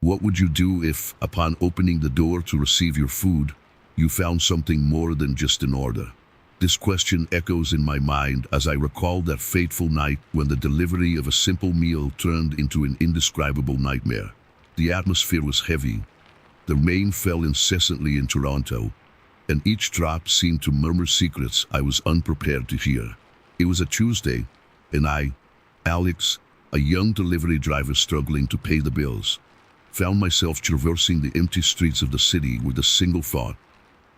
What would you do if, upon opening the door to receive your food, you found something more than just an order? This question echoes in my mind as I recall that fateful night when the delivery of a simple meal turned into an indescribable nightmare. The atmosphere was heavy. The rain fell incessantly in Toronto, and each drop seemed to murmur secrets I was unprepared to hear. It was a Tuesday, and I, Alex, a young delivery driver struggling to pay the bills, found myself traversing the empty streets of the city with a single thought: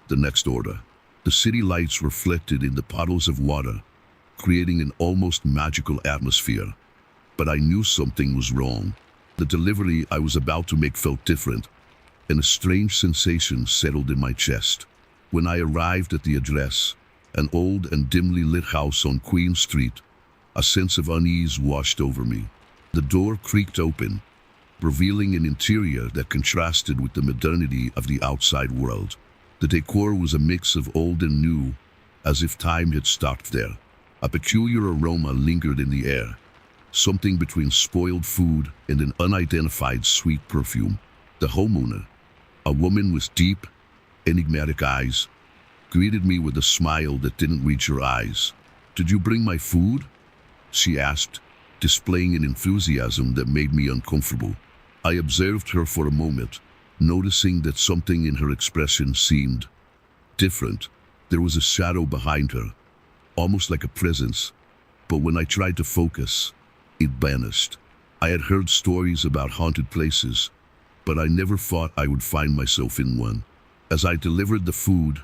the next order. The city lights reflected in the puddles of water, creating an almost magical atmosphere. But I knew something was wrong. The delivery I was about to make felt different, and a strange sensation settled in my chest. When I arrived at the address, an old and dimly lit house on Queen Street, a sense of unease washed over me. The door creaked open, revealing an interior that contrasted with the modernity of the outside world. The decor was a mix of old and new, as if time had stopped there. A peculiar aroma lingered in the air, something between spoiled food and an unidentified sweet perfume. The homeowner, a woman with deep, enigmatic eyes, greeted me with a smile that didn't reach her eyes. "Did you bring my food?" she asked, displaying an enthusiasm that made me uncomfortable. I observed her for a moment, noticing that something in her expression seemed different. There was a shadow behind her, almost like a presence, but when I tried to focus, it vanished. I had heard stories about haunted places, but I never thought I would find myself in one. As I delivered the food,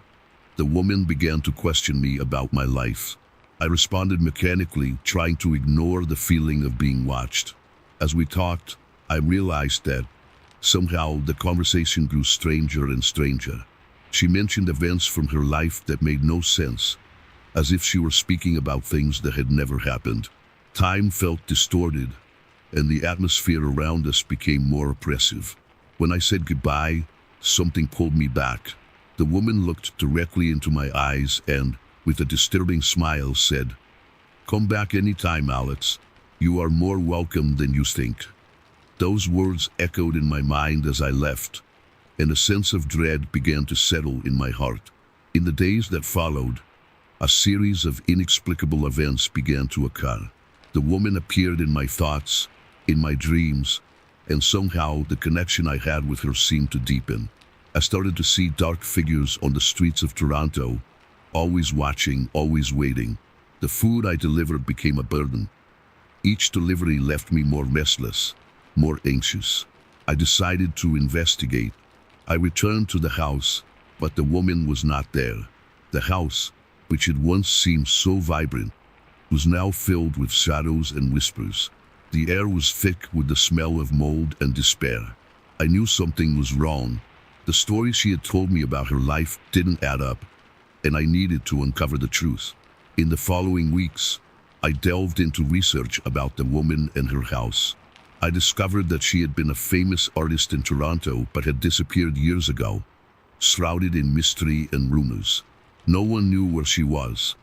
the woman began to question me about my life. I responded mechanically, trying to ignore the feeling of being watched. As we talked, I realized that somehow the conversation grew stranger and stranger. She mentioned events from her life that made no sense, as if she were speaking about things that had never happened. Time felt distorted, and the atmosphere around us became more oppressive. When I said goodbye, something pulled me back. The woman looked directly into my eyes and, with a disturbing smile, said, "Come back anytime, Alex. You are more welcome than you think." Those words echoed in my mind as I left, and a sense of dread began to settle in my heart. In the days that followed, a series of inexplicable events began to occur. The woman appeared in my thoughts, in my dreams, and somehow the connection I had with her seemed to deepen. I started to see dark figures on the streets of Toronto, always watching, always waiting. The food I delivered became a burden. Each delivery left me more restless, more anxious. I decided to investigate. I returned to the house, but the woman was not there. The house, which had once seemed so vibrant, was now filled with shadows and whispers. The air was thick with the smell of mold and despair. I knew something was wrong. The story she had told me about her life didn't add up, and I needed to uncover the truth. In the following weeks, I delved into research about the woman and her house. I discovered that she had been a famous artist in Toronto but had disappeared years ago, shrouded in mystery and rumors. No one knew where she was,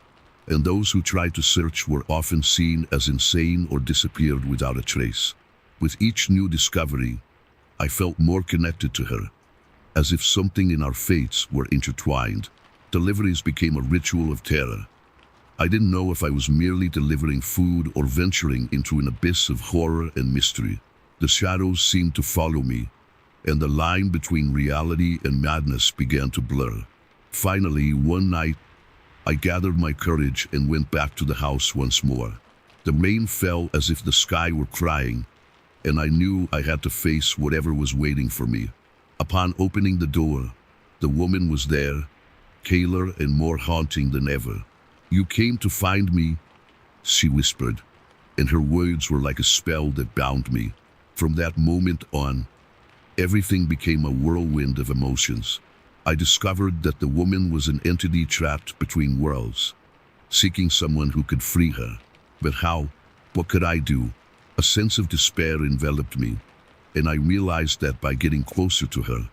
and those who tried to search were often seen as insane or disappeared without a trace. With each new discovery, I felt more connected to her, as if something in our fates were intertwined. Deliveries became a ritual of terror. I didn't know if I was merely delivering food or venturing into an abyss of horror and mystery. The shadows seemed to follow me, and the line between reality and madness began to blur. Finally, one night, I gathered my courage and went back to the house once more. The rain fell as if the sky were crying, and I knew I had to face whatever was waiting for me. Upon opening the door, the woman was there, paler and more haunting than ever. "You came to find me," she whispered, and her words were like a spell that bound me. From that moment on, everything became a whirlwind of emotions. I discovered that the woman was an entity trapped between worlds, seeking someone who could free her. But how? What could I do? A sense of despair enveloped me, and I realized that by getting closer to her,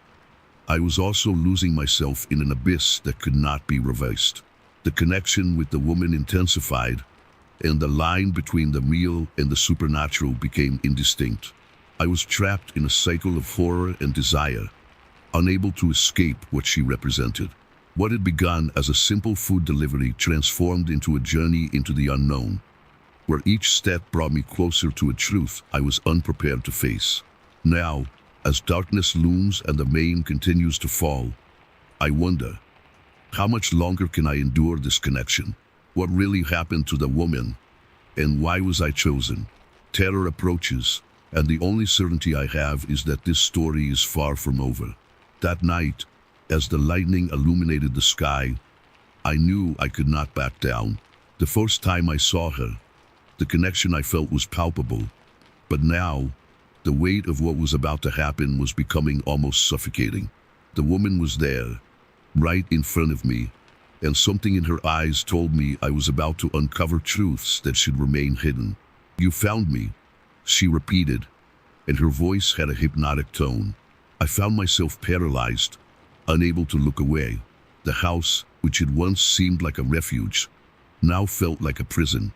I was also losing myself in an abyss that could not be reversed. The connection with the woman intensified, and the line between the real and the supernatural became indistinct. I was trapped in a cycle of horror and desire, unable to escape what she represented. What had begun as a simple food delivery transformed into a journey into the unknown, where each step brought me closer to a truth I was unprepared to face. Now, as darkness looms and the rain continues to fall, I wonder, how much longer can I endure this connection? What really happened to the woman? And why was I chosen? Terror approaches, and the only certainty I have is that this story is far from over. That night, as the lightning illuminated the sky, I knew I could not back down. The first time I saw her, the connection I felt was palpable. But now, the weight of what was about to happen was becoming almost suffocating. The woman was there, right in front of me, and something in her eyes told me I was about to uncover truths that should remain hidden. "You found me," she repeated, and her voice had a hypnotic tone. I found myself paralyzed, unable to look away. The house, which had once seemed like a refuge, now felt like a prison,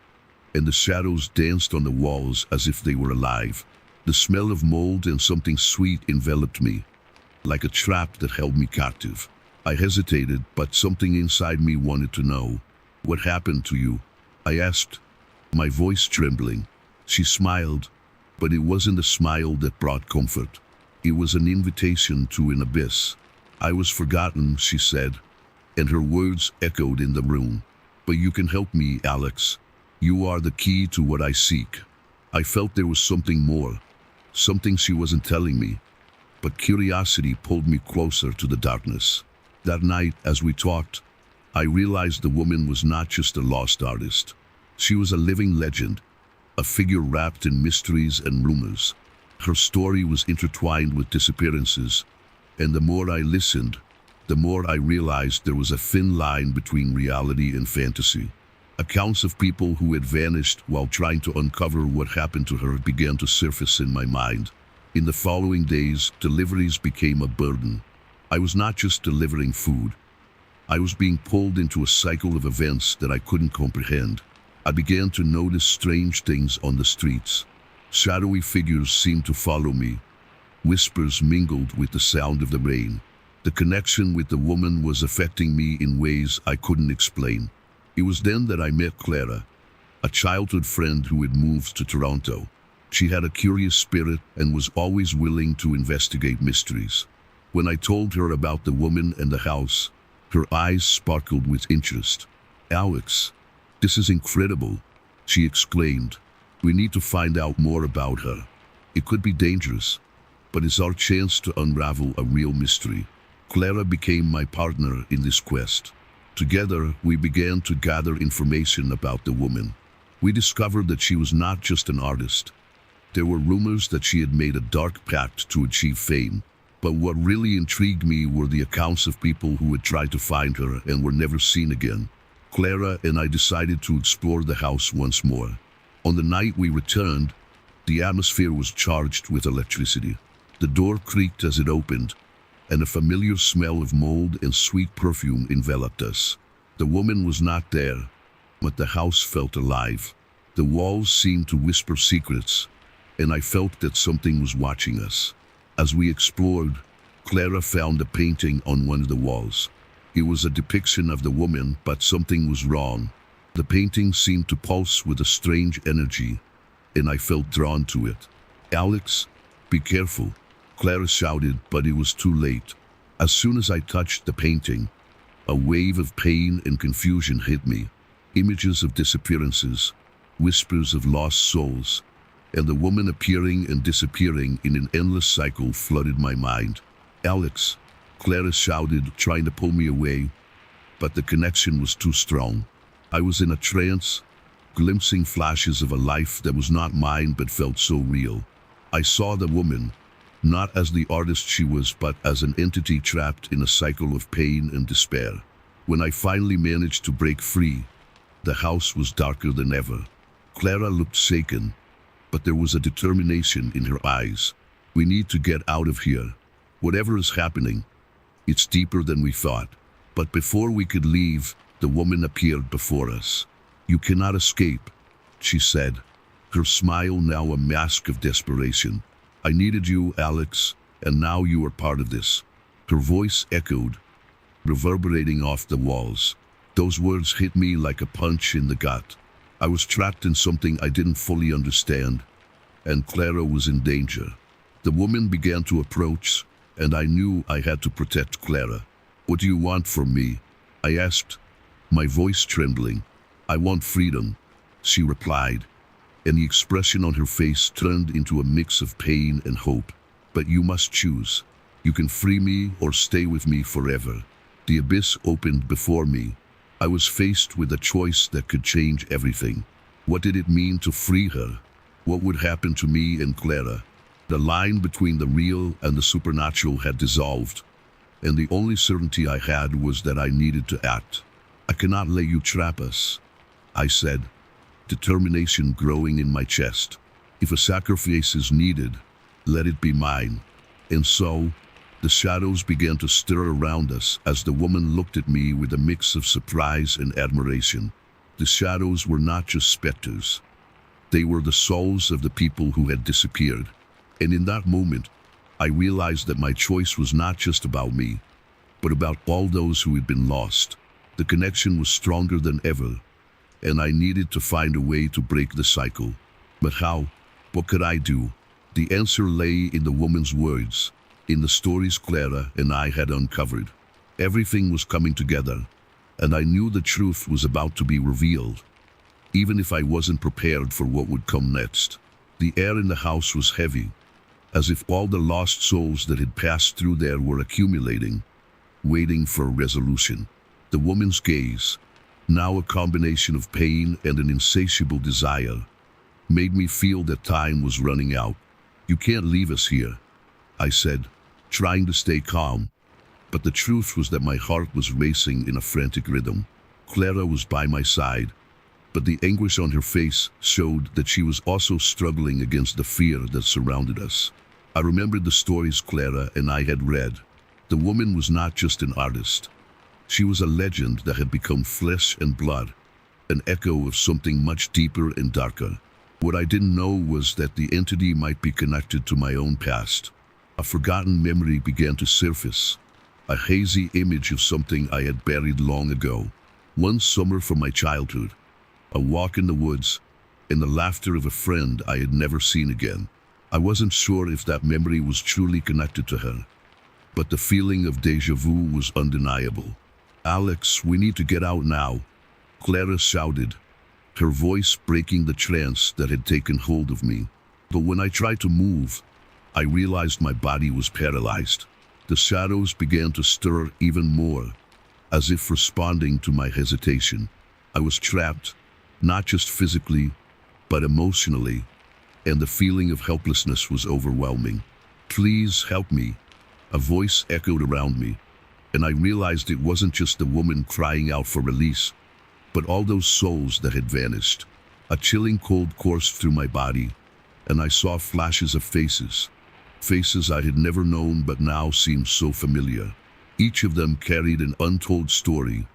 and the shadows danced on the walls as if they were alive. The smell of mold and something sweet enveloped me, like a trap that held me captive. I hesitated, but something inside me wanted to know. "What happened to you?" I asked, my voice trembling. She smiled, but it wasn't a smile that brought comfort. It was an invitation to an abyss. "I was forgotten," she said, and her words echoed in the room. "But you can help me, Alex. You are the key to what I seek." I felt there was something more, something she wasn't telling me, but curiosity pulled me closer to the darkness. That night, as we talked, I realized the woman was not just a lost artist. She was a living legend, a figure wrapped in mysteries and rumors. Her story was intertwined with disappearances, and the more I listened, the more I realized there was a thin line between reality and fantasy. Accounts of people who had vanished while trying to uncover what happened to her began to surface in my mind. In the following days, deliveries became a burden. I was not just delivering food. I was being pulled into a cycle of events that I couldn't comprehend. I began to notice strange things on the streets. Shadowy figures seemed to follow me. Whispers mingled with the sound of the rain. The connection with the woman was affecting me in ways I couldn't explain. It was then that I met Clara, a childhood friend who had moved to Toronto. She had a curious spirit and was always willing to investigate mysteries. When I told her about the woman and the house, her eyes sparkled with interest. "Alex, this is incredible," she exclaimed. "We need to find out more about her. It could be dangerous, but it's our chance to unravel a real mystery." Clara became my partner in this quest. Together, we began to gather information about the woman. We discovered that she was not just an artist. There were rumors that she had made a dark pact to achieve fame. But what really intrigued me were the accounts of people who had tried to find her and were never seen again. Clara and I decided to explore the house once more. On the night we returned, the atmosphere was charged with electricity. The door creaked as it opened, and a familiar smell of mold and sweet perfume enveloped us. The woman was not there, but the house felt alive. The walls seemed to whisper secrets, and I felt that something was watching us. As we explored, Clara found a painting on one of the walls. It was a depiction of the woman, but something was wrong. The painting seemed to pulse with a strange energy, and I felt drawn to it. "Alex, be careful," Clara shouted, but it was too late. As soon as I touched the painting, a wave of pain and confusion hit me. Images of disappearances, whispers of lost souls, and the woman appearing and disappearing in an endless cycle flooded my mind. "Alex," Clara shouted, trying to pull me away, but the connection was too strong. I was in a trance, glimpsing flashes of a life that was not mine but felt so real. I saw the woman, not as the artist she was, but as an entity trapped in a cycle of pain and despair. When I finally managed to break free, the house was darker than ever. Clara looked shaken, but there was a determination in her eyes. "We need to get out of here. Whatever is happening, it's deeper than we thought." But before we could leave, the woman appeared before us. "You cannot escape," she said, her smile now a mask of desperation. I needed you, Alex, and now you are part of this. Her voice echoed, reverberating off the walls. Those words hit me like a punch in the gut. I was trapped in something I didn't fully understand, and Clara was in danger. The woman began to approach, and I knew I had to protect Clara. What do you want from me? I asked, my voice trembling. I want freedom, she replied, and the expression on her face turned into a mix of pain and hope. But you must choose. You can free me or stay with me forever. The abyss opened before me. I was faced with a choice that could change everything. What did it mean to free her? What would happen to me and Clara? The line between the real and the supernatural had dissolved, and the only certainty I had was that I needed to act. I cannot let you trap us, I said, determination growing in my chest. If a sacrifice is needed, let it be mine. And so, the shadows began to stir around us as the woman looked at me with a mix of surprise and admiration. The shadows were not just specters. They were the souls of the people who had disappeared. And in that moment, I realized that my choice was not just about me, but about all those who had been lost. The connection was stronger than ever, and I needed to find a way to break the cycle. But how? What could I do? The answer lay in the woman's words, in the stories Clara and I had uncovered. Everything was coming together, and I knew the truth was about to be revealed, even if I wasn't prepared for what would come next. The air in the house was heavy, as if all the lost souls that had passed through there were accumulating, waiting for a resolution. The woman's gaze, now a combination of pain and an insatiable desire, made me feel that time was running out. You can't leave us here, I said, trying to stay calm. But the truth was that my heart was racing in a frantic rhythm. Clara was by my side, but the anguish on her face showed that she was also struggling against the fear that surrounded us. I remembered the stories Clara and I had read. The woman was not just an artist. She was a legend that had become flesh and blood, an echo of something much deeper and darker. What I didn't know was that the entity might be connected to my own past. A forgotten memory began to surface, a hazy image of something I had buried long ago. One summer from my childhood, a walk in the woods, and the laughter of a friend I had never seen again. I wasn't sure if that memory was truly connected to her, but the feeling of déjà vu was undeniable. Alex, we need to get out now, Clara shouted, her voice breaking the trance that had taken hold of me. But when I tried to move, I realized my body was paralyzed. The shadows began to stir even more, as if responding to my hesitation. I was trapped, not just physically, but emotionally, and the feeling of helplessness was overwhelming. Please help me, a voice echoed around me, and I realized it wasn't just the woman crying out for release, but all those souls that had vanished. A chilling cold coursed through my body, and I saw flashes of faces. Faces I had never known but now seemed so familiar. Each of them carried an untold story,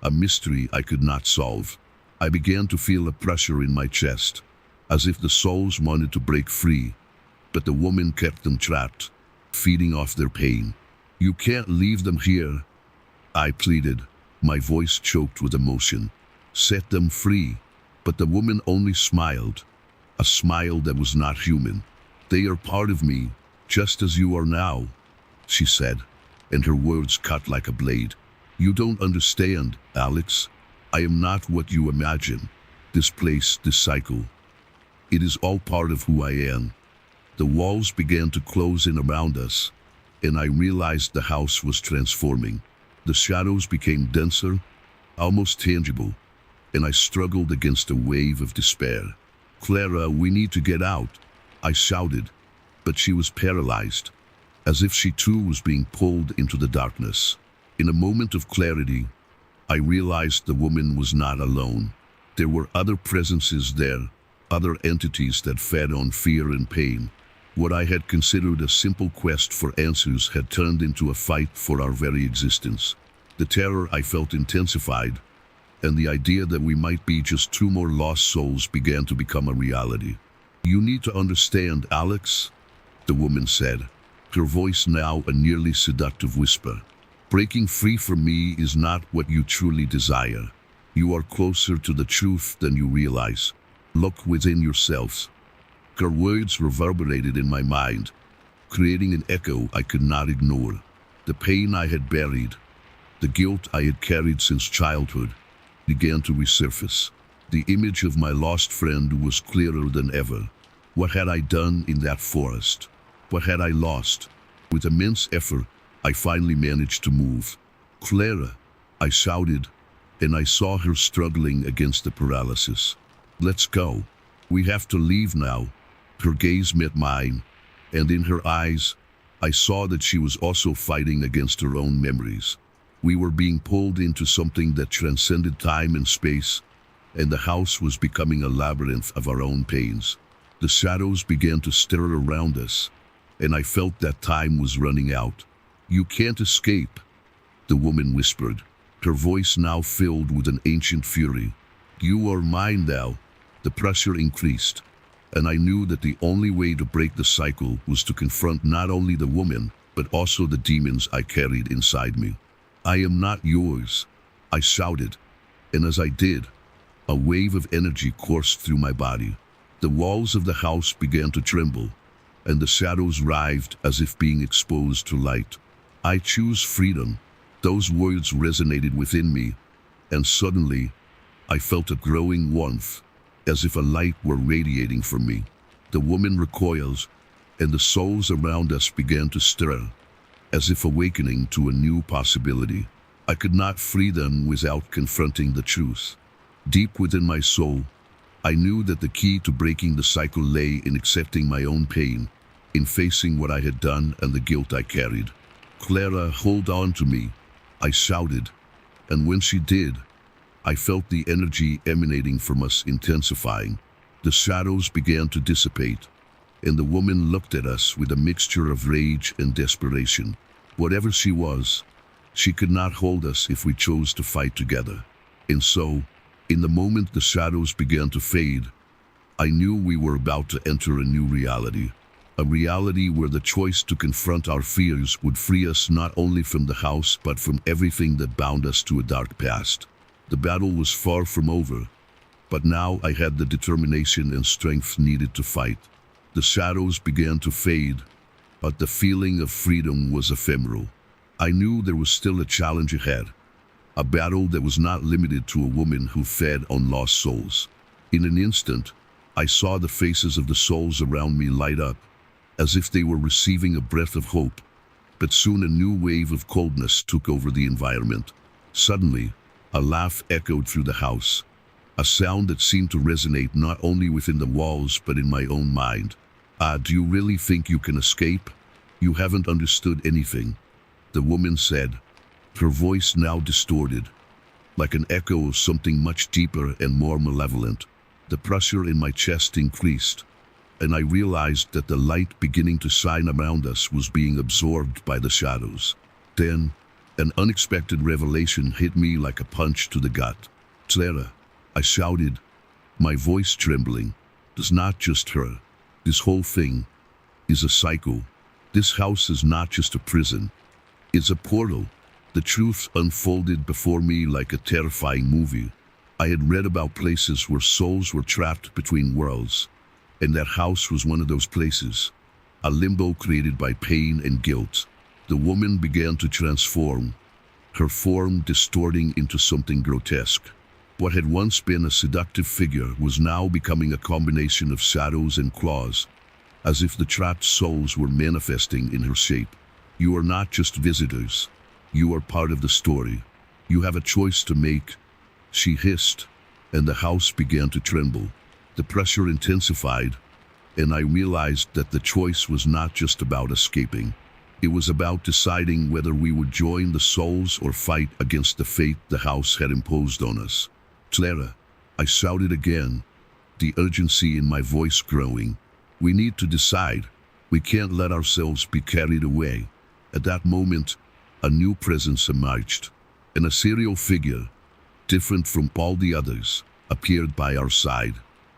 a mystery I could not solve. I began to feel a pressure in my chest, as if the souls wanted to break free, but the woman kept them trapped, feeding off their pain. You can't leave them here, I pleaded, my voice choked with emotion. Set them free. But the woman only smiled, a smile that was not human. They are part of me, just as you are now, she said, and her words cut like a blade. You don't understand, Alex. I am not what you imagine. This place, this cycle. It is all part of who I am. The walls began to close in around us, and I realized the house was transforming. The shadows became denser, almost tangible, and I struggled against a wave of despair. Clara, we need to get out, I shouted, but she was paralyzed, as if she too was being pulled into the darkness. In a moment of clarity, I realized the woman was not alone. There were other presences there, other entities that fed on fear and pain. What I had considered a simple quest for answers had turned into a fight for our very existence. The terror I felt intensified, and the idea that we might be just two more lost souls began to become a reality. You need to understand, Alex, the woman said, her voice now a nearly seductive whisper. Breaking free from me is not what you truly desire. You are closer to the truth than you realize. Look within yourselves. Her words reverberated in my mind, creating an echo I could not ignore. The pain I had buried, the guilt I had carried since childhood, began to resurface. The image of my lost friend was clearer than ever. What had I done in that forest? What had I lost? With immense effort, I finally managed to move. "Clara," I shouted, and I saw her struggling against the paralysis. "Let's go. We have to leave now." Her gaze met mine, and in her eyes, I saw that she was also fighting against her own memories. We were being pulled into something that transcended time and space, and the house was becoming a labyrinth of our own pains. The shadows began to stir around us, and I felt that time was running out. "You can't escape," the woman whispered, her voice now filled with an ancient fury. "You are mine now." The pressure increased, and I knew that the only way to break the cycle was to confront not only the woman, but also the demons I carried inside me. "I am not yours," I shouted, and as I did, a wave of energy coursed through my body. The walls of the house began to tremble, and the shadows writhed as if being exposed to light. "I choose freedom." Those words resonated within me, and suddenly, I felt a growing warmth, as if a light were radiating from me. The woman recoiled, and the souls around us began to stir, as if awakening to a new possibility. I could not free them without confronting the truth. Deep within my soul, I knew that the key to breaking the cycle lay in accepting my own pain, in facing what I had done and the guilt I carried. "Clara, hold on to me," I shouted, and when she did, I felt the energy emanating from us intensifying. The shadows began to dissipate, and the woman looked at us with a mixture of rage and desperation. Whatever she was, she could not hold us if we chose to fight together. And so, in the moment the shadows began to fade, I knew we were about to enter a new reality. A reality where the choice to confront our fears would free us not only from the house but from everything that bound us to a dark past. The battle was far from over, but now I had the determination and strength needed to fight. The shadows began to fade, but the feeling of freedom was ephemeral. I knew there was still a challenge ahead, a battle that was not limited to a woman who fed on lost souls. In an instant, I saw the faces of the souls around me light up, as if they were receiving a breath of hope, but soon a new wave of coldness took over the environment. Suddenly, a laugh echoed through the house, a sound that seemed to resonate not only within the walls but in my own mind. Do you really think you can escape? You haven't understood anything," the woman said, her voice now distorted, like an echo of something much deeper and more malevolent. The pressure in my chest increased, and I realized that the light beginning to shine around us was being absorbed by the shadows. Then, an unexpected revelation hit me like a punch to the gut. "Clara," I shouted, my voice trembling, "it's not just her. This whole thing is a cycle. This house is not just a prison. It's a portal." The truth unfolded before me like a terrifying movie. I had read about places where souls were trapped between worlds, and that house was one of those places, a limbo created by pain and guilt. The woman began to transform, her form distorting into something grotesque. What had once been a seductive figure was now becoming a combination of shadows and claws, as if the trapped souls were manifesting in her shape. "You are not just visitors. You are part of the story. You have a choice to make," she hissed, and the house began to tremble. The pressure intensified, and I realized that the choice was not just about escaping. It was about deciding whether we would join the souls or fight against the fate the house had imposed on us. "Clara," I shouted again, the urgency in my voice growing. "We need to decide. We can't let ourselves be carried away." At that moment, a new presence emerged, and a serial figure, different from all the others, appeared by our side.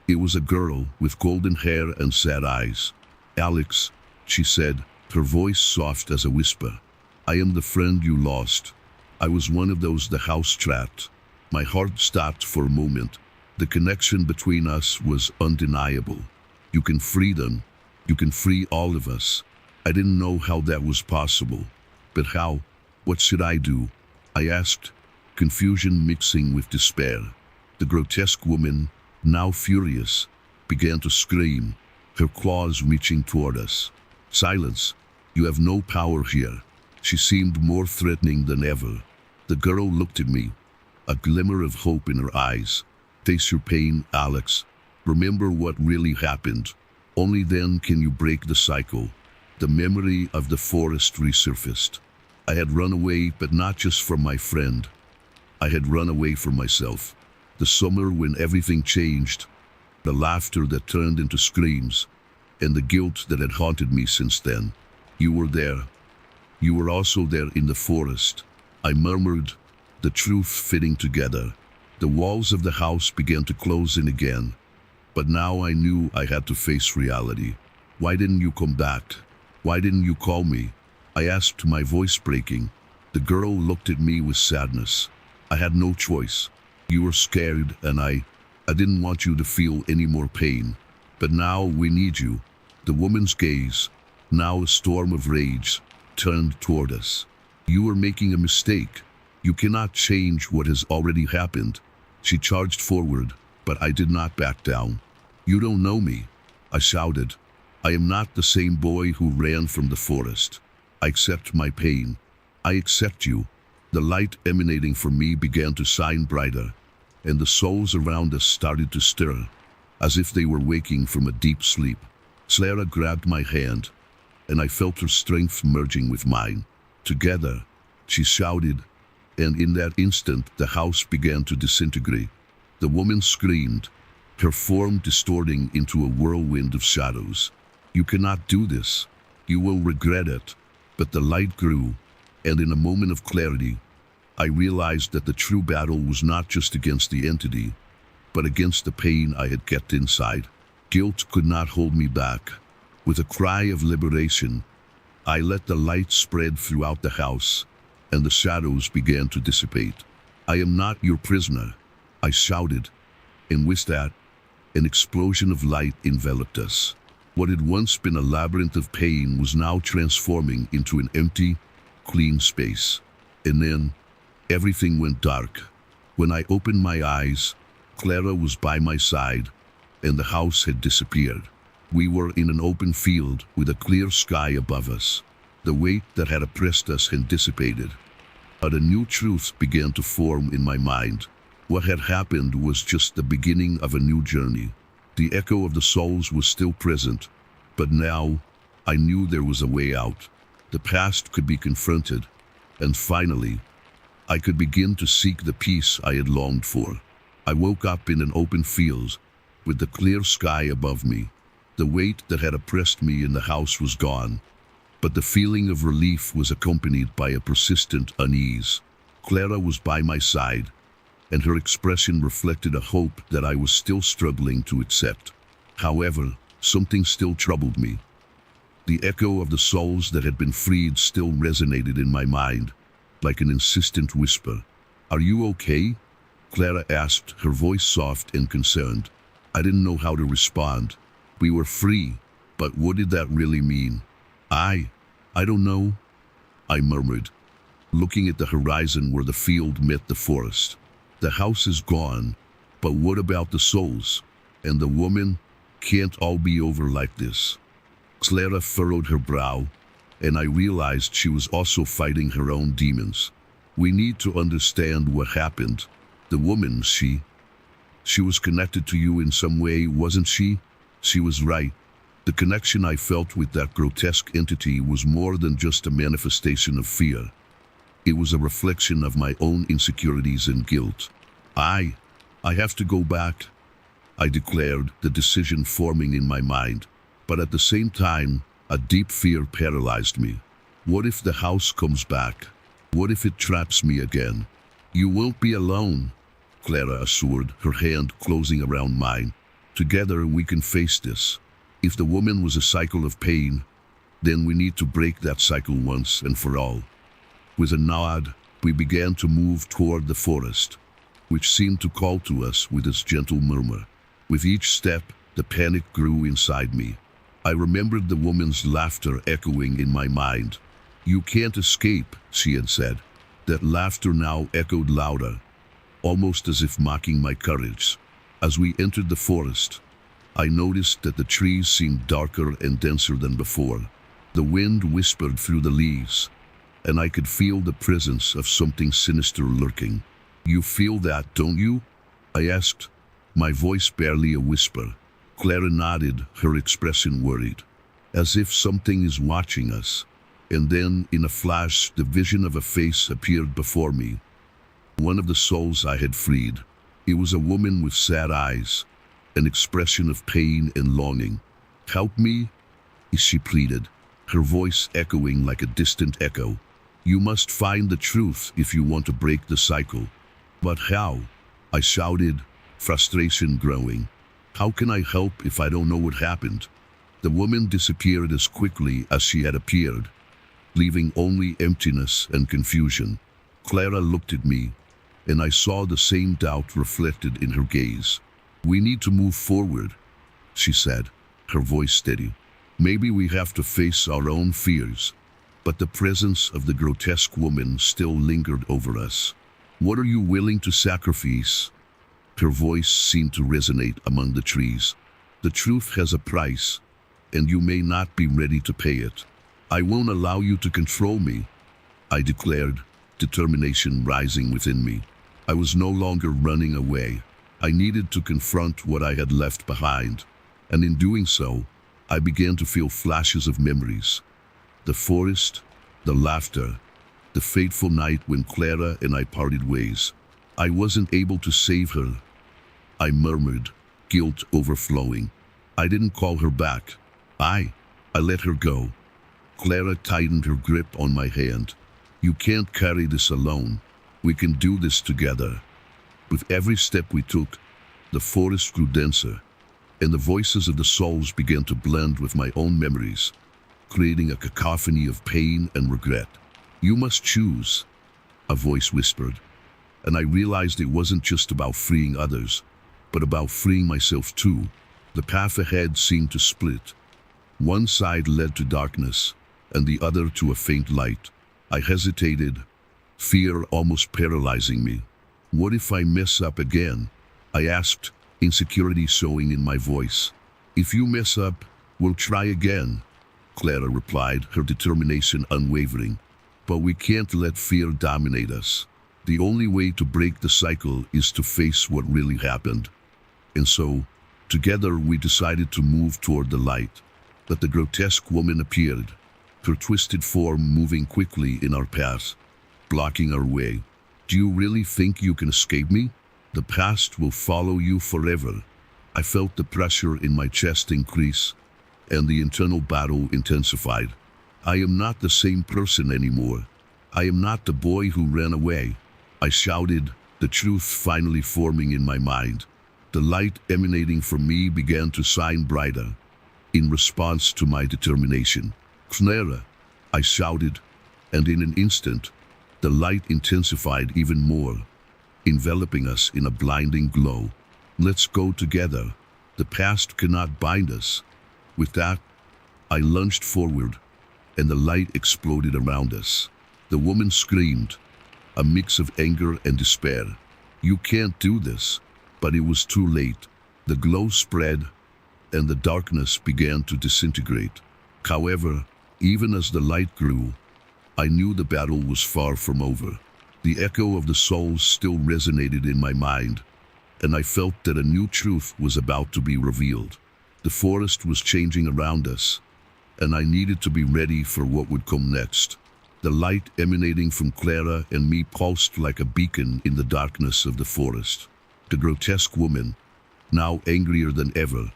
It was a girl with golden hair and sad eyes. "Alex," she said, her voice soft as a whisper. I am the friend you lost. I was one of those the house trapped. My heart stopped for a moment. The connection between us was undeniable. You can free them. You can free all of us. I didn't know how that was possible. But how? What should I do? I asked, confusion mixing with despair. The grotesque woman, now furious, began to scream, her claws reaching toward us. Silence. You have no power here. She seemed more threatening than ever. The girl looked at me, a glimmer of hope in her eyes. Face your pain, Alex. Remember what really happened. Only then can you break the cycle. The memory of the forest resurfaced. I had run away, but not just from my friend. I had run away from myself. The summer when everything changed, the laughter that turned into screams, and the guilt that had haunted me since then. You were there. You were also there in the forest. I murmured, the truth fitting together. The walls of the house began to close in again. But now I knew I had to face reality. Why didn't you come back? Why didn't you call me? I asked, my voice breaking. The girl looked at me with sadness. I had no choice. You were scared, and I didn't want you to feel any more pain. But now we need you. The woman's gaze, now a storm of rage, turned toward us. You are making a mistake. You cannot change what has already happened. She charged forward, but I did not back down. You don't know me, I shouted. I am not the same boy who ran from the forest. I accept my pain. I accept you. The light emanating from me began to shine brighter, and the souls around us started to stir, as if they were waking from a deep sleep. Clara grabbed my hand, and I felt her strength merging with mine. Together, she shouted, and in that instant the house began to disintegrate. The woman screamed, her form distorting into a whirlwind of shadows. You cannot do this. You will regret it. But the light grew, and in a moment of clarity, I realized that the true battle was not just against the entity, but against the pain I had kept inside. Guilt could not hold me back. With a cry of liberation, I let the light spread throughout the house, and the shadows began to dissipate. I am not your prisoner, I shouted, and with that, an explosion of light enveloped us. What had once been a labyrinth of pain was now transforming into an empty, clean space. And then, everything went dark. When I opened my eyes, Clara was by my side, and the house had disappeared. We were in an open field with a clear sky above us. The weight that had oppressed us had dissipated. But a new truth began to form in my mind. What had happened was just the beginning of a new journey. The echo of the souls was still present, but now I knew there was a way out. The past could be confronted, and finally, I could begin to seek the peace I had longed for. I woke up in an open field, with the clear sky above me. The weight that had oppressed me in the house was gone, but the feeling of relief was accompanied by a persistent unease. Clara was by my side, and her expression reflected a hope that I was still struggling to accept. However, something still troubled me. The echo of the souls that had been freed still resonated in my mind, like an insistent whisper. Are you okay? Clara asked, her voice soft and concerned. I didn't know how to respond. We were free, but what did that really mean? I don't know, I murmured, looking at the horizon where the field met the forest. The house is gone, but what about the souls? And the woman? Can't all be over like this. Clara furrowed her brow, and I realized she was also fighting her own demons. We need to understand what happened. The woman, she was connected to you in some way, wasn't she? She was right. The connection I felt with that grotesque entity was more than just a manifestation of fear. It was a reflection of my own insecurities and guilt. I have to go back, I declared, the decision forming in my mind. But at the same time, a deep fear paralyzed me. What if the house comes back? What if it traps me again? You won't be alone, Clara assured, her hand closing around mine. Together we can face this. If the woman was a cycle of pain, Then we need to break that cycle once and for all. With a nod, we began to move toward the forest, which seemed to call to us with its gentle murmur. With each step, the panic grew inside me. I remembered the woman's laughter echoing in my mind. "You can't escape," she had said. That laughter now echoed louder, almost as if mocking my courage. As we entered the forest, I noticed that the trees seemed darker and denser than before. The wind whispered through the leaves, and I could feel the presence of something sinister lurking. "You feel that, don't you?" I asked, my voice barely a whisper. Clara nodded, her expression worried, as if something is watching us. And then, in a flash, the vision of a face appeared before me. One of the souls I had freed. It was a woman with sad eyes, an expression of pain and longing. "Help me," she pleaded, her voice echoing like a distant echo. "You must find the truth if you want to break the cycle." "But how?" I shouted, frustration growing. "How can I help if I don't know what happened?" The woman disappeared as quickly as she had appeared, leaving only emptiness and confusion. Clara looked at me, and I saw the same doubt reflected in her gaze. "We need to move forward," she said, her voice steady. "Maybe we have to face our own fears." But the presence of the grotesque woman still lingered over us. "What are you willing to sacrifice?" Her voice seemed to resonate among the trees. "The truth has a price, and you may not be ready to pay it." "I won't allow you to control me," I declared, determination rising within me. I was no longer running away. I needed to confront what I had left behind, and in doing so, I began to feel flashes of memories. The forest, the laughter, the fateful night when Clara and I parted ways. "I wasn't able to save her," I murmured, guilt overflowing. "I didn't call her back. I let her go." Clara tightened her grip on my hand. "You can't carry this alone. We can do this together." With every step we took, the forest grew denser, and the voices of the souls began to blend with my own memories, creating a cacophony of pain and regret. "You must choose," a voice whispered, and I realized it wasn't just about freeing others, but about freeing myself too. The path ahead seemed to split. One side led to darkness, and the other to a faint light. I hesitated, fear almost paralyzing me. "What if I mess up again?" I asked, insecurity showing in my voice. "If you mess up, we'll try again," Clara replied, her determination unwavering. "But we can't let fear dominate us. The only way to break the cycle is to face what really happened." And so, together we decided to move toward the light. But the grotesque woman appeared, her twisted form moving quickly in our path, blocking our way. "Do you really think you can escape me? The past will follow you forever." I felt the pressure in my chest increase, and the internal battle intensified. "I am not the same person anymore. I am not the boy who ran away," I shouted, the truth finally forming in my mind. The light emanating from me began to shine brighter, in response to my determination. "Clara," I shouted, and in an instant, the light intensified even more, enveloping us in a blinding glow. "Let's go together. The past cannot bind us." With that, I lunged forward, and the light exploded around us. The woman screamed, a mix of anger and despair. "You can't do this." But it was too late. The glow spread, and the darkness began to disintegrate. However, even as the light grew, I knew the battle was far from over. The echo of the souls still resonated in my mind, and I felt that a new truth was about to be revealed. The forest was changing around us, and I needed to be ready for what would come next. The light emanating from Clara and me pulsed like a beacon in the darkness of the forest. The grotesque woman, now angrier than ever,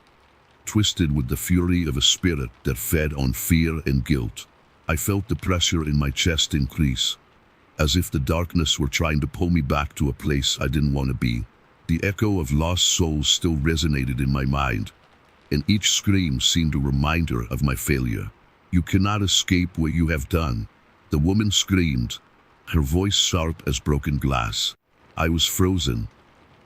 twisted with the fury of a spirit that fed on fear and guilt. I felt the pressure in my chest increase, as if the darkness were trying to pull me back to a place I didn't want to be. The echo of lost souls still resonated in my mind, and each scream seemed a reminder of my failure. You cannot escape what you have done. The woman screamed, her voice sharp as broken glass. I was frozen,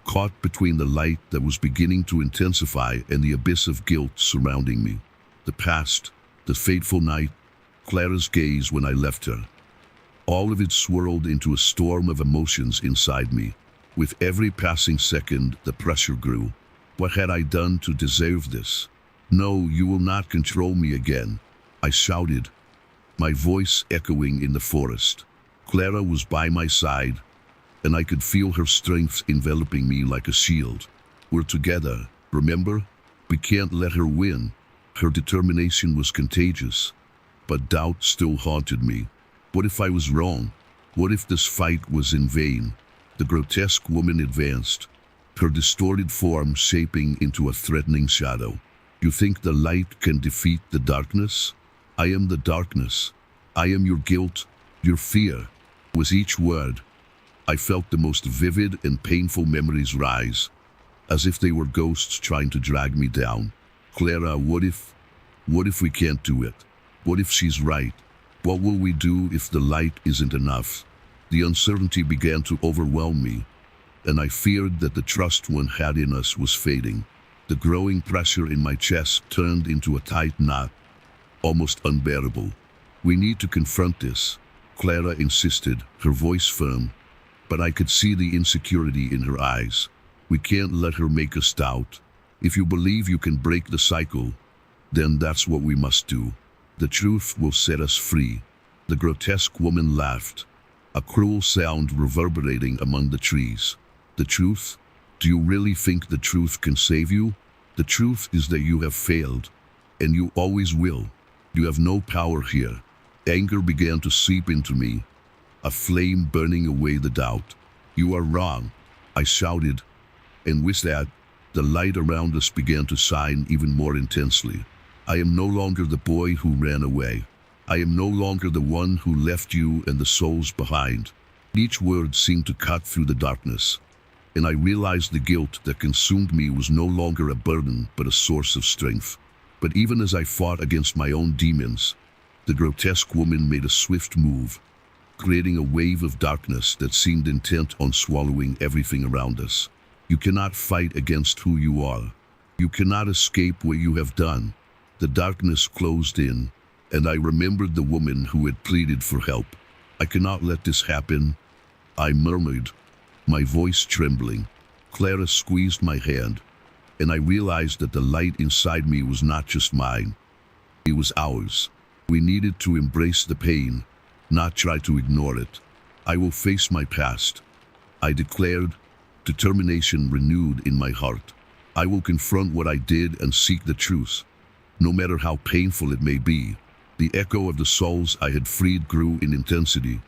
caught between the light that was beginning to intensify and the abyss of guilt surrounding me. The past, the fateful night, Clara's gaze when I left her. All of it swirled into a storm of emotions inside me. With every passing second, the pressure grew. What had I done to deserve this? No, you will not control me again, I shouted, my voice echoing in the forest. Clara was by my side, and I could feel her strength enveloping me like a shield. We're together, remember? We can't let her win. Her determination was contagious, but doubt still haunted me. What if I was wrong? What if this fight was in vain? The grotesque woman advanced, her distorted form shaping into a threatening shadow. You think the light can defeat the darkness? I am the darkness. I am your guilt, your fear. With each word, I felt the most vivid and painful memories rise, as if they were ghosts trying to drag me down. Clara, what if we can't do it? What if she's right? What will we do if the light isn't enough? The uncertainty began to overwhelm me, and I feared that the trust one had in us was fading. The growing pressure in my chest turned into a tight knot, almost unbearable. We need to confront this, Clara insisted, her voice firm, but I could see the insecurity in her eyes. We can't let her make us doubt. If you believe you can break the cycle, then that's what we must do. The truth will set us free. The grotesque woman laughed, a cruel sound reverberating among the trees. The truth? Do you really think the truth can save you? The truth is that you have failed, and you always will. You have no power here. Anger began to seep into me, a flame burning away the doubt. You are wrong, I shouted, and with that, the light around us began to shine even more intensely. I am no longer the boy who ran away. I am no longer the one who left you and the souls behind. Each word seemed to cut through the darkness, and I realized the guilt that consumed me was no longer a burden but a source of strength. But even as I fought against my own demons, the grotesque woman made a swift move, creating a wave of darkness that seemed intent on swallowing everything around us. You cannot fight against who you are. You cannot escape what you have done. The darkness closed in, and I remembered the woman who had pleaded for help. I cannot let this happen, I murmured, my voice trembling. Clara squeezed my hand, and I realized that the light inside me was not just mine. It was ours. We needed to embrace the pain, not try to ignore it. I will face my past, I declared, determination renewed in my heart. I will confront what I did and seek the truth, no matter how painful it may be. The echo of the souls I had freed grew in intensity,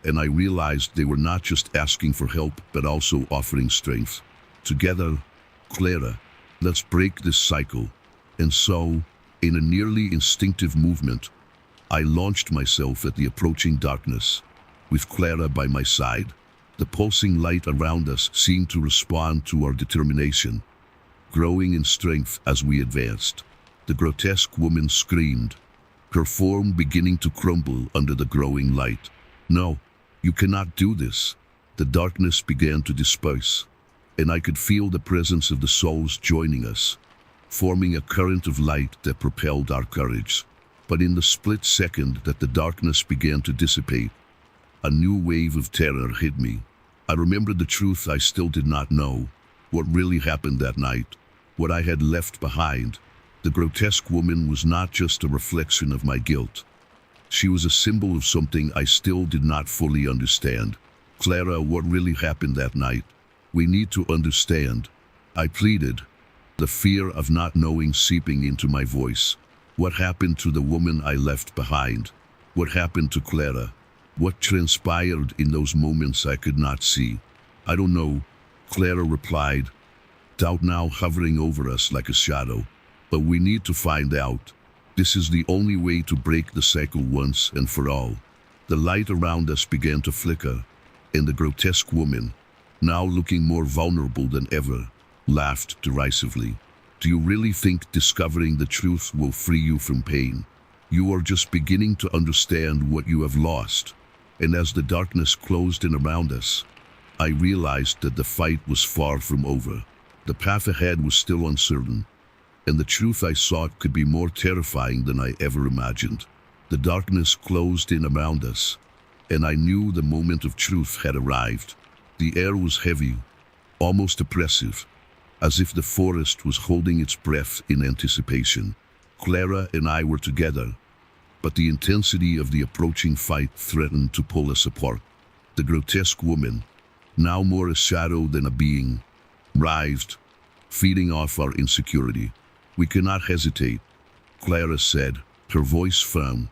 and I realized they were not just asking for help but also offering strength. Together, Clara, let's break this cycle. And so, in a nearly instinctive movement, I launched myself at the approaching darkness, with Clara by my side. The pulsing light around us seemed to respond to our determination, growing in strength as we advanced. The grotesque woman screamed, her form beginning to crumble under the growing light. No, you cannot do this. The darkness began to disperse, and I could feel the presence of the souls joining us, forming a current of light that propelled our courage. But in the split second that the darkness began to dissipate, a new wave of terror hit me. I remembered the truth I still did not know, what really happened that night, what I had left behind. The grotesque woman was not just a reflection of my guilt. She was a symbol of something I still did not fully understand. Clara, what really happened that night? We need to understand, I pleaded, the fear of not knowing seeping into my voice. What happened to the woman I left behind? What happened to Clara? What transpired in those moments I could not see? I don't know, Clara replied, doubt now hovering over us like a shadow. But we need to find out. This is the only way to break the cycle once and for all. The light around us began to flicker, and the grotesque woman, now looking more vulnerable than ever, laughed derisively. Do you really think discovering the truth will free you from pain? You are just beginning to understand what you have lost. And as the darkness closed in around us, I realized that the fight was far from over. The path ahead was still uncertain, and the truth I sought could be more terrifying than I ever imagined. The darkness closed in around us, and I knew the moment of truth had arrived. The air was heavy, almost oppressive, as if the forest was holding its breath in anticipation. Clara and I were together, but the intensity of the approaching fight threatened to pull us apart. The grotesque woman, now more a shadow than a being, writhed, feeding off our insecurity. "We cannot hesitate," Clara said, her voice firm,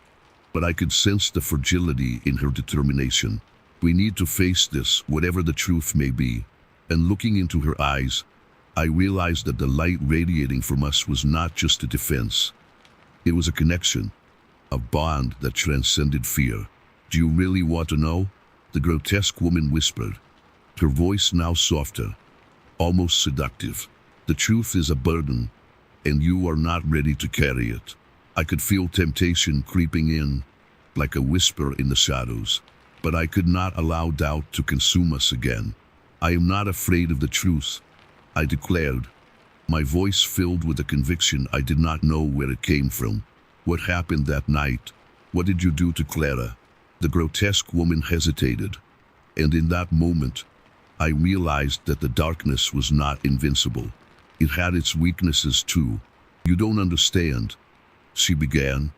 but I could sense the fragility in her determination. "We need to face this, whatever the truth may be." And looking into her eyes, I realized that the light radiating from us was not just a defense. It was a connection, a bond that transcended fear. "Do you really want to know?" the grotesque woman whispered, her voice now softer, almost seductive. "The truth is a burden, and you are not ready to carry it." I could feel temptation creeping in, like a whisper in the shadows, but I could not allow doubt to consume us again. "I am not afraid of the truth," I declared, my voice filled with a conviction I did not know where it came from. "What happened that night? What did you do to Clara?" The grotesque woman hesitated, and in that moment, I realized that the darkness was not invincible. It had its weaknesses too. "You don't understand," she began,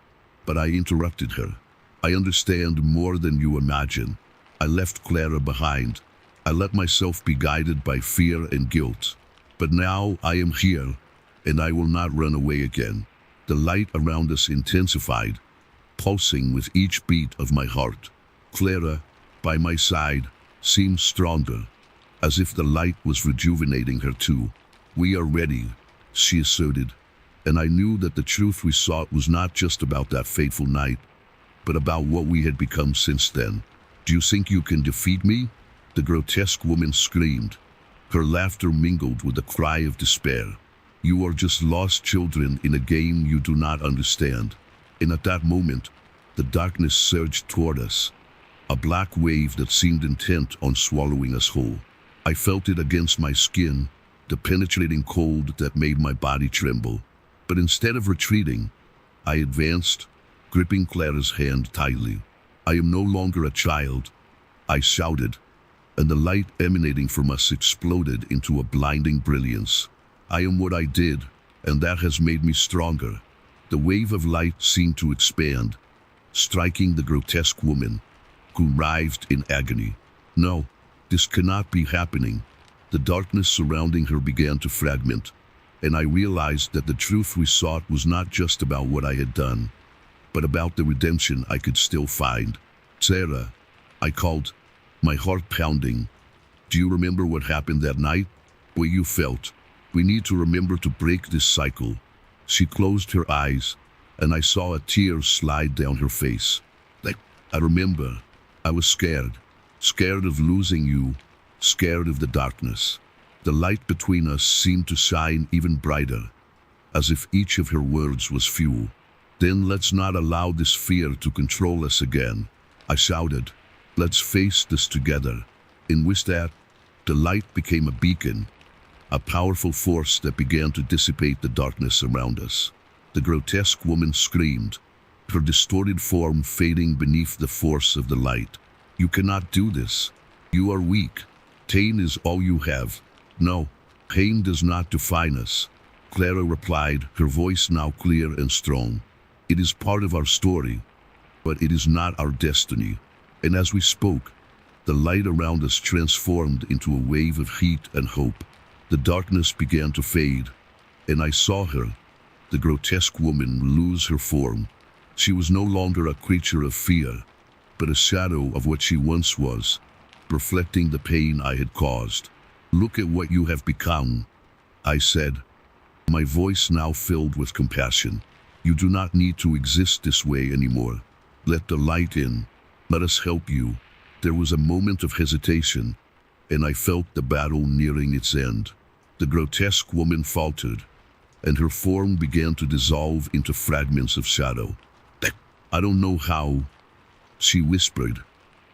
but I interrupted her. "I understand more than you imagine. I left Clara behind. I let myself be guided by fear and guilt. But now I am here, and I will not run away again." The light around us intensified, pulsing with each beat of my heart. Clara, by my side, seemed stronger, as if the light was rejuvenating her too. "We are ready," she asserted, and I knew that the truth we sought was not just about that fateful night, but about what we had become since then. "Do you think you can defeat me?" the grotesque woman screamed, her laughter mingled with a cry of despair. "You are just lost children in a game you do not understand." And at that moment, the darkness surged toward us, a black wave that seemed intent on swallowing us whole. I felt it against my skin, the penetrating cold that made my body tremble. But instead of retreating, I advanced, gripping Clara's hand tightly. "I am no longer a child," I shouted, and the light emanating from us exploded into a blinding brilliance. "I am what I did, and that has made me stronger." The wave of light seemed to expand, striking the grotesque woman, who writhed in agony. "No, this cannot be happening." The darkness surrounding her began to fragment, and I realized that the truth we sought was not just about what I had done, but about the redemption I could still find. "Sarah," I called, my heart pounding. "Do you remember what happened that night? What you felt? We need to remember to break this cycle." She closed her eyes, and I saw a tear slide down her face. "I remember. I was scared. Scared of losing you. Scared of the darkness." The light between us seemed to shine even brighter, as if each of her words was fuel. "Then let's not allow this fear to control us again," I shouted. "Let's face this together." And with that, the light became a beacon, a powerful force that began to dissipate the darkness around us. The grotesque woman screamed, her distorted form fading beneath the force of the light. "You cannot do this. You are weak. Pain is all you have." "No, pain does not define us," Clara replied, her voice now clear and strong. "It is part of our story, but it is not our destiny." And as we spoke, the light around us transformed into a wave of heat and hope. The darkness began to fade, and I saw her, the grotesque woman, lose her form. She was no longer a creature of fear, but a shadow of what she once was, reflecting the pain I had caused. "Look at what you have become," I said, my voice now filled with compassion. "You do not need to exist this way anymore. Let the light in. Let us help you." There was a moment of hesitation, and I felt the battle nearing its end. The grotesque woman faltered, and her form began to dissolve into fragments of shadow. I don't know how, she whispered,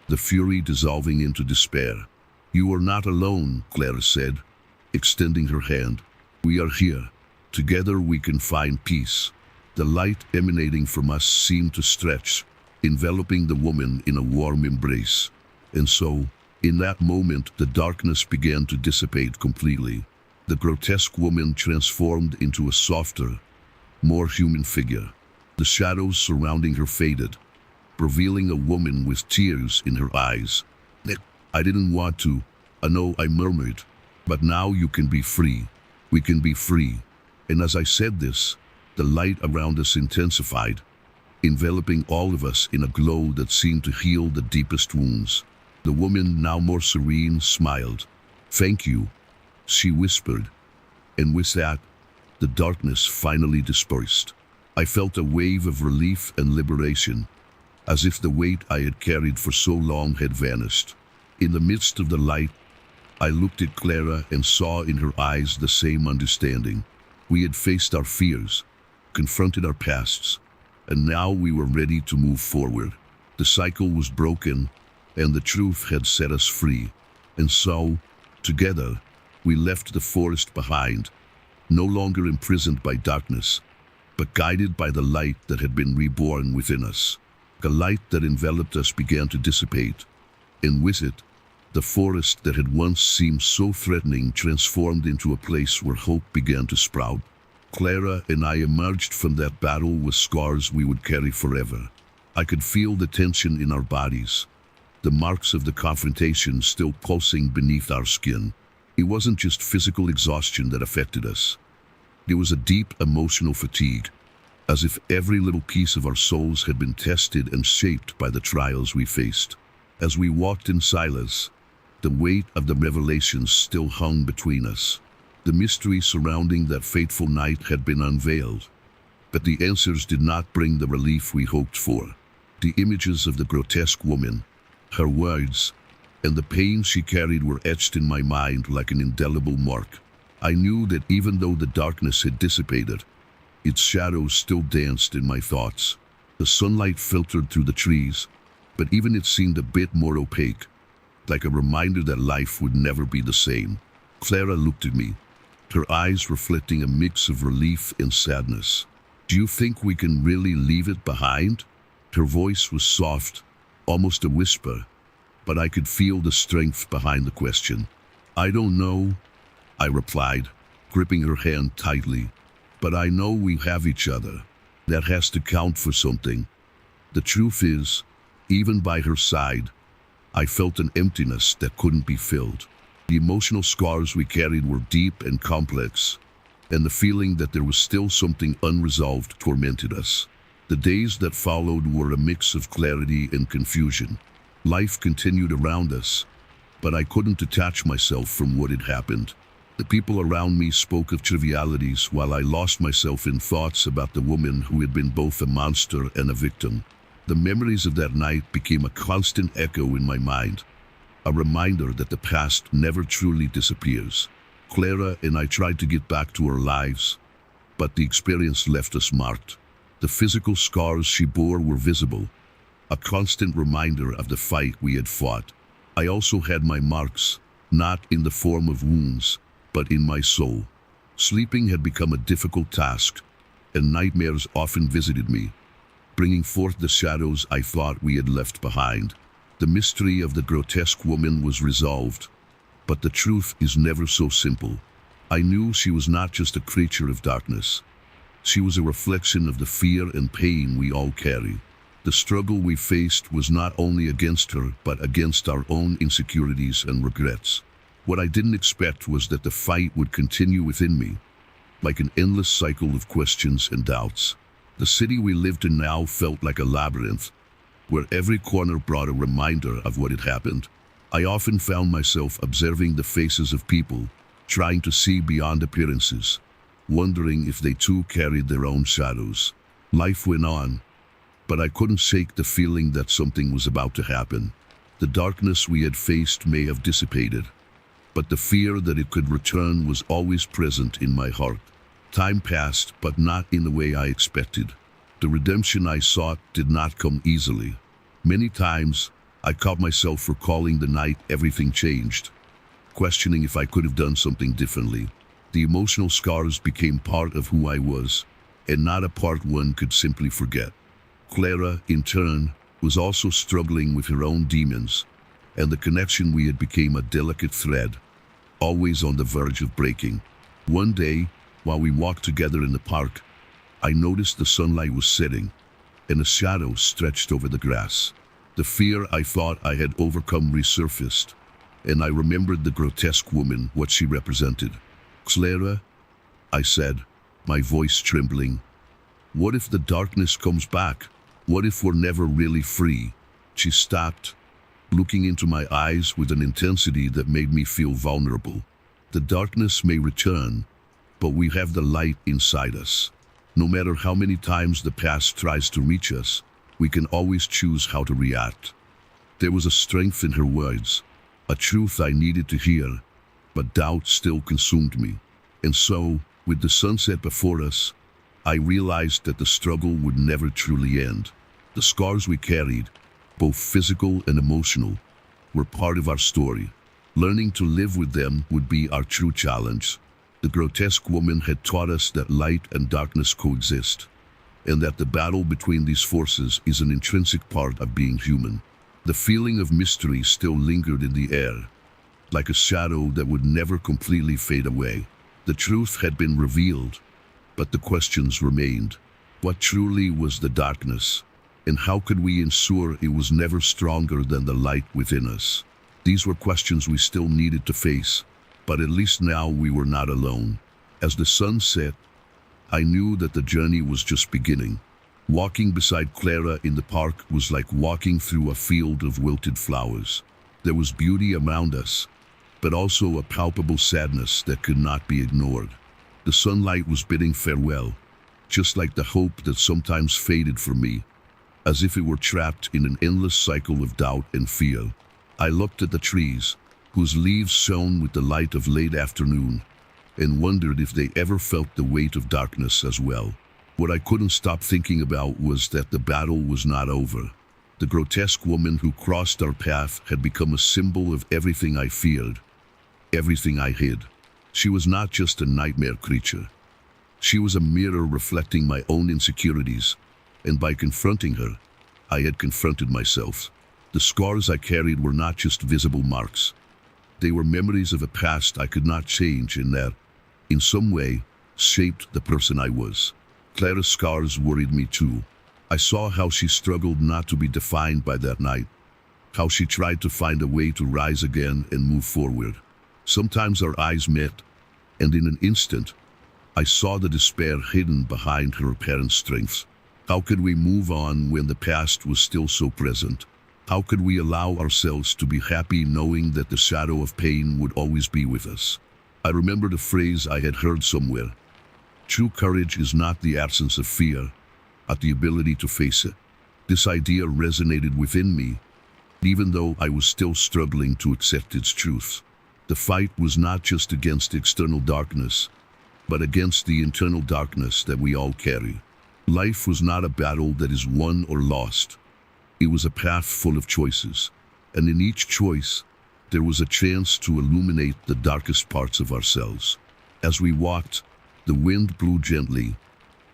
the fury dissolving into despair. You are not alone, Clara said, extending her hand. We are here. Together we can find peace. The light emanating from us seemed to stretch, enveloping the woman in a warm embrace. And so, in that moment, the darkness began to dissipate completely. The grotesque woman transformed into a softer, more human figure. The shadows surrounding her faded, revealing a woman with tears in her eyes. I didn't want to. I know, I murmured. But now you can be free. We can be free. And as I said this, the light around us intensified, enveloping all of us in a glow that seemed to heal the deepest wounds. The woman, now more serene, smiled. Thank you, she whispered. And with that, the darkness finally dispersed. I felt a wave of relief and liberation, as if the weight I had carried for so long had vanished. In the midst of the light, I looked at Clara and saw in her eyes the same understanding. We had faced our fears, confronted our pasts, and now we were ready to move forward. The cycle was broken, and the truth had set us free. And so, together, we left the forest behind, no longer imprisoned by darkness, but guided by the light that had been reborn within us. The light that enveloped us began to dissipate, and with it, the forest that had once seemed so threatening transformed into a place where hope began to sprout. Clara and I emerged from that battle with scars we would carry forever. I could feel the tension in our bodies, the marks of the confrontation still pulsing beneath our skin. It wasn't just physical exhaustion that affected us. It was a deep emotional fatigue, as if every little piece of our souls had been tested and shaped by the trials we faced. As we walked in silence, the weight of the revelations still hung between us. The mystery surrounding that fateful night had been unveiled, but the answers did not bring the relief we hoped for. The images of the grotesque woman, her words, and the pain she carried were etched in my mind like an indelible mark. I knew that even though the darkness had dissipated, its shadows still danced in my thoughts. The sunlight filtered through the trees, but even it seemed a bit more opaque, like a reminder that life would never be the same. Clara looked at me, her eyes reflecting a mix of relief and sadness. Do you think we can really leave it behind? Her voice was soft, almost a whisper, but I could feel the strength behind the question. I don't know, I replied, gripping her hand tightly, but I know we have each other. That has to count for something. The truth is, even by her side, I felt an emptiness that couldn't be filled. The emotional scars we carried were deep and complex, and the feeling that there was still something unresolved tormented us. The days that followed were a mix of clarity and confusion. Life continued around us, but I couldn't detach myself from what had happened. The people around me spoke of trivialities while I lost myself in thoughts about the woman who had been both a monster and a victim. The memories of that night became a constant echo in my mind, a reminder that the past never truly disappears. Clara and I tried to get back to our lives, but the experience left us marked. The physical scars she bore were visible, a constant reminder of the fight we had fought. I also had my marks, not in the form of wounds, but in my soul. Sleeping had become a difficult task, and nightmares often visited me, bringing forth the shadows I thought we had left behind. The mystery of the grotesque woman was resolved, but the truth is never so simple. I knew she was not just a creature of darkness. She was a reflection of the fear and pain we all carry. The struggle we faced was not only against her, but against our own insecurities and regrets. What I didn't expect was that the fight would continue within me, like an endless cycle of questions and doubts. The city we lived in now felt like a labyrinth, where every corner brought a reminder of what had happened. I often found myself observing the faces of people, trying to see beyond appearances, wondering if they too carried their own shadows. Life went on, but I couldn't shake the feeling that something was about to happen. The darkness we had faced may have dissipated, but the fear that it could return was always present in my heart. Time passed, but not in the way I expected. The redemption I sought did not come easily. Many times, I caught myself recalling the night everything changed, questioning if I could have done something differently. The emotional scars became part of who I was, and not a part one could simply forget. Clara, in turn, was also struggling with her own demons, and the connection we had became a delicate thread, always on the verge of breaking. One day, while we walked together in the park, I noticed the sunlight was setting, and a shadow stretched over the grass. The fear I thought I had overcome resurfaced, and I remembered the grotesque woman, what she represented. "Clara," I said, my voice trembling, "what if the darkness comes back? What if we're never really free?" She stopped, looking into my eyes with an intensity that made me feel vulnerable. "The darkness may return, but we have the light inside us. No matter how many times the past tries to reach us, we can always choose how to react." There was a strength in her words, a truth I needed to hear, but doubt still consumed me. And so, with the sunset before us, I realized that the struggle would never truly end. The scars we carried, both physical and emotional, were part of our story. Learning to live with them would be our true challenge. The grotesque woman had taught us that light and darkness coexist, and that the battle between these forces is an intrinsic part of being human. The feeling of mystery still lingered in the air, like a shadow that would never completely fade away. The truth had been revealed, but the questions remained. What truly was the darkness, and how could we ensure it was never stronger than the light within us? These were questions we still needed to face, but at least now we were not alone. As the sun set, I knew that the journey was just beginning. Walking beside Clara in the park was like walking through a field of wilted flowers. There was beauty around us, but also a palpable sadness that could not be ignored. The sunlight was bidding farewell, just like the hope that sometimes faded for me, as if it were trapped in an endless cycle of doubt and fear. I looked at the trees, whose leaves shone with the light of late afternoon, and wondered if they ever felt the weight of darkness as well. What I couldn't stop thinking about was that the battle was not over. The grotesque woman who crossed our path had become a symbol of everything I feared, everything I hid. She was not just a nightmare creature. She was a mirror reflecting my own insecurities, and by confronting her, I had confronted myself. The scars I carried were not just visible marks. They were memories of a past I could not change and that, in some way, shaped the person I was. Clara's scars worried me too. I saw how she struggled not to be defined by that night, how she tried to find a way to rise again and move forward. Sometimes our eyes met, and in an instant, I saw the despair hidden behind her apparent strength. How could we move on when the past was still so present? How could we allow ourselves to be happy knowing that the shadow of pain would always be with us? I remembered a phrase I had heard somewhere. True courage is not the absence of fear, but the ability to face it. This idea resonated within me, even though I was still struggling to accept its truth. The fight was not just against external darkness, but against the internal darkness that we all carry. Life was not a battle that is won or lost. It was a path full of choices, and in each choice, there was a chance to illuminate the darkest parts of ourselves. As we walked, the wind blew gently,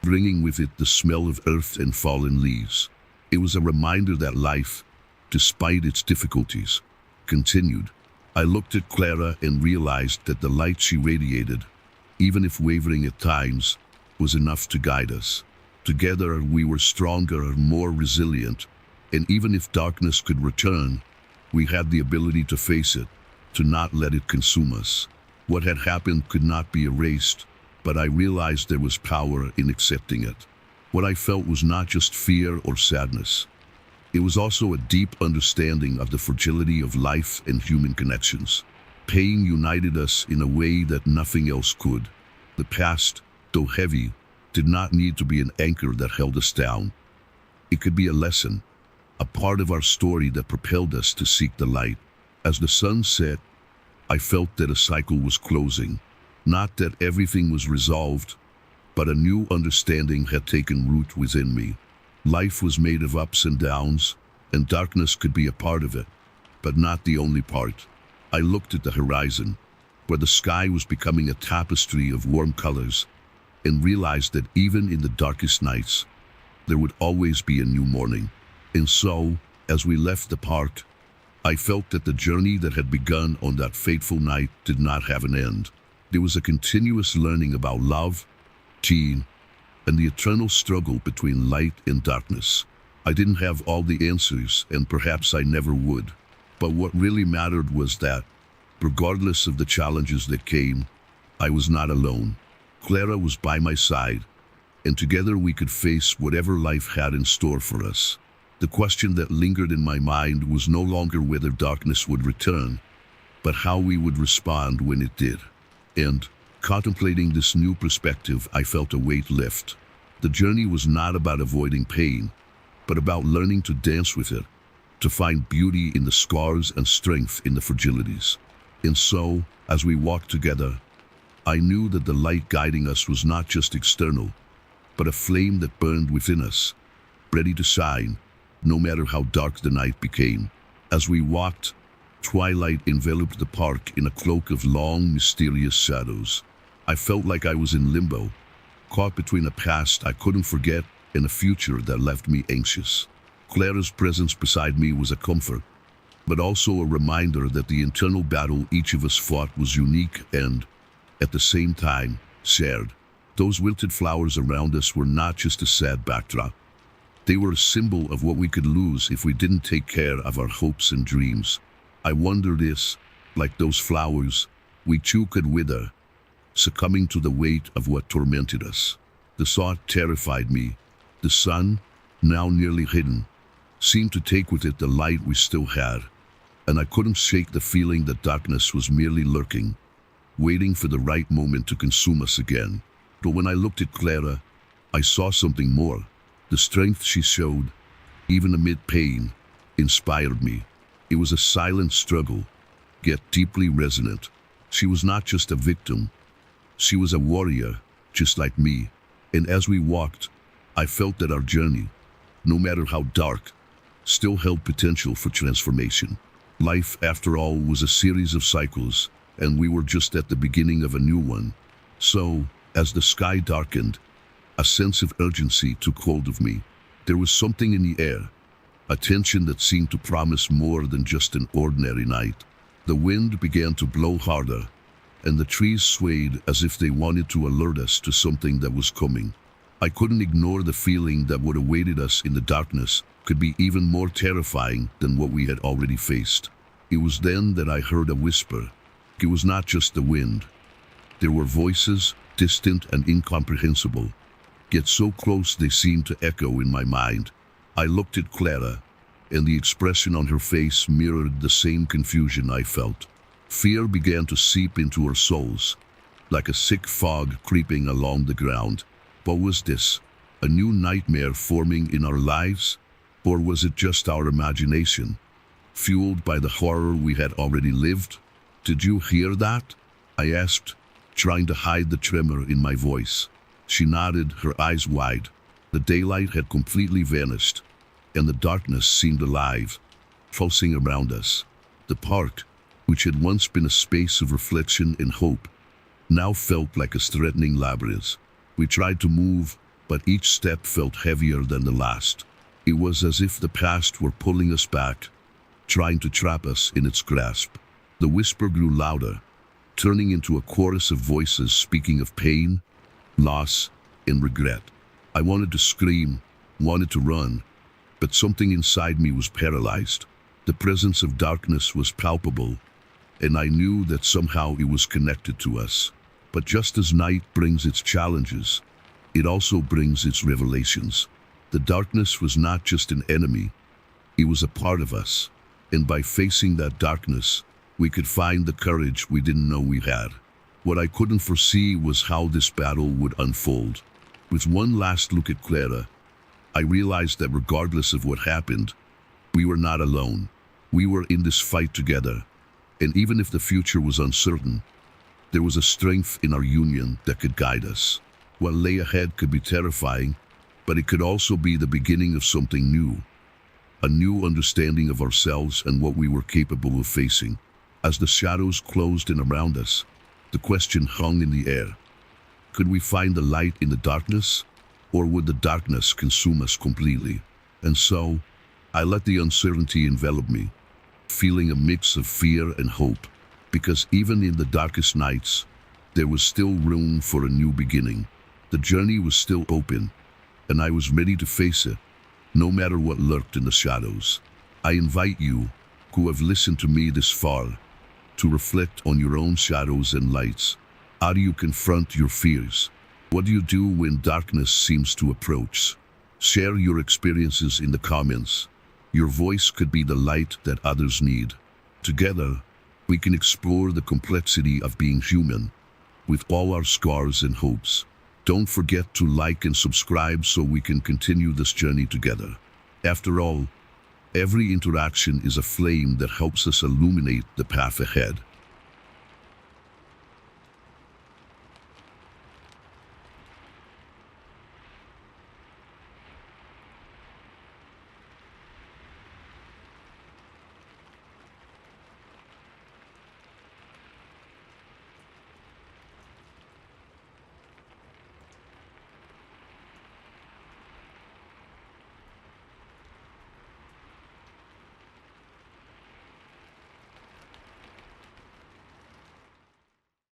bringing with it the smell of earth and fallen leaves. It was a reminder that life, despite its difficulties, continued. I looked at Clara and realized that the light she radiated, even if wavering at times, was enough to guide us. Together we were stronger and more resilient, and even if darkness could return, we had the ability to face it, to not let it consume us. What had happened could not be erased, but I realized there was power in accepting it. What I felt was not just fear or sadness. It was also a deep understanding of the fragility of life and human connections. Pain united us in a way that nothing else could. The past, though heavy, did not need to be an anchor that held us down. It could be a lesson, a part of our story that propelled us to seek the light. As the sun set, I felt that a cycle was closing. Not that everything was resolved, but a new understanding had taken root within me. Life was made of ups and downs, and darkness could be a part of it, but not the only part. I looked at the horizon, where the sky was becoming a tapestry of warm colors, and realized that even in the darkest nights, there would always be a new morning. And so, as we left the park, I felt that the journey that had begun on that fateful night did not have an end. There was a continuous learning about love, teen, and the eternal struggle between light and darkness. I didn't have all the answers, and perhaps I never would. But what really mattered was that, regardless of the challenges that came, I was not alone. Clara was by my side, and together we could face whatever life had in store for us. The question that lingered in my mind was no longer whether darkness would return, but how we would respond when it did. And, contemplating this new perspective, I felt a weight lift. The journey was not about avoiding pain, but about learning to dance with it, to find beauty in the scars and strength in the fragilities. And so, as we walked together, I knew that the light guiding us was not just external, but a flame that burned within us, ready to shine, no matter how dark the night became. As we walked, twilight enveloped the park in a cloak of long, mysterious shadows. I felt like I was in limbo, caught between a past I couldn't forget and a future that left me anxious. Clara's presence beside me was a comfort, but also a reminder that the internal battle each of us fought was unique and, at the same time, shared. Those wilted flowers around us were not just a sad backdrop. They were a symbol of what we could lose if we didn't take care of our hopes and dreams. I wondered if, like those flowers, we too could wither, succumbing to the weight of what tormented us. The thought terrified me. The sun, now nearly hidden, seemed to take with it the light we still had, and I couldn't shake the feeling that darkness was merely lurking, waiting for the right moment to consume us again. But when I looked at Clara, I saw something more. The strength she showed, even amid pain, inspired me. It was a silent struggle, yet deeply resonant. She was not just a victim. She was a warrior, just like me. And as we walked, I felt that our journey, no matter how dark, still held potential for transformation. Life, after all, was a series of cycles, and we were just at the beginning of a new one. So, as the sky darkened, a sense of urgency took hold of me. There was something in the air, a tension that seemed to promise more than just an ordinary night. The wind began to blow harder, and the trees swayed as if they wanted to alert us to something that was coming. I couldn't ignore the feeling that what awaited us in the darkness could be even more terrifying than what we had already faced. It was then that I heard a whisper. It was not just the wind. There were voices, distant and incomprehensible, yet so close they seemed to echo in my mind. I looked at Clara, and the expression on her face mirrored the same confusion I felt. Fear began to seep into our souls, like a thick fog creeping along the ground. What was this? A new nightmare forming in our lives? Or was it just our imagination, fueled by the horror we had already lived? Did you hear that? I asked, trying to hide the tremor in my voice. She nodded, her eyes wide. The daylight had completely vanished, and the darkness seemed alive, pulsing around us. The park, which had once been a space of reflection and hope, now felt like a threatening labyrinth. We tried to move, but each step felt heavier than the last. It was as if the past were pulling us back, trying to trap us in its grasp. The whisper grew louder, turning into a chorus of voices speaking of pain, loss, and regret. I wanted to scream, wanted to run, but something inside me was paralyzed. The presence of darkness was palpable, and I knew that somehow it was connected to us. But just as night brings its challenges, it also brings its revelations. The darkness was not just an enemy, it was a part of us. And by facing that darkness, we could find the courage we didn't know we had. What I couldn't foresee was how this battle would unfold. With one last look at Clara, I realized that regardless of what happened, we were not alone. We were in this fight together, and even if the future was uncertain, there was a strength in our union that could guide us. What lay ahead could be terrifying, but it could also be the beginning of something new. A new understanding of ourselves and what we were capable of facing. As the shadows closed in around us, the question hung in the air. Could we find the light in the darkness, or would the darkness consume us completely? And so, I let the uncertainty envelop me, feeling a mix of fear and hope, because even in the darkest nights, there was still room for a new beginning. The journey was still open, and I was ready to face it, no matter what lurked in the shadows. I invite you, who have listened to me this far, to reflect on your own shadows and lights. How do you confront your fears? What do you do when darkness seems to approach? Share your experiences in the comments. Your voice could be the light that others need. Together, we can explore the complexity of being human, with all our scars and hopes. Don't forget to like and subscribe so we can continue this journey together. After all, every interaction is a flame that helps us illuminate the path ahead.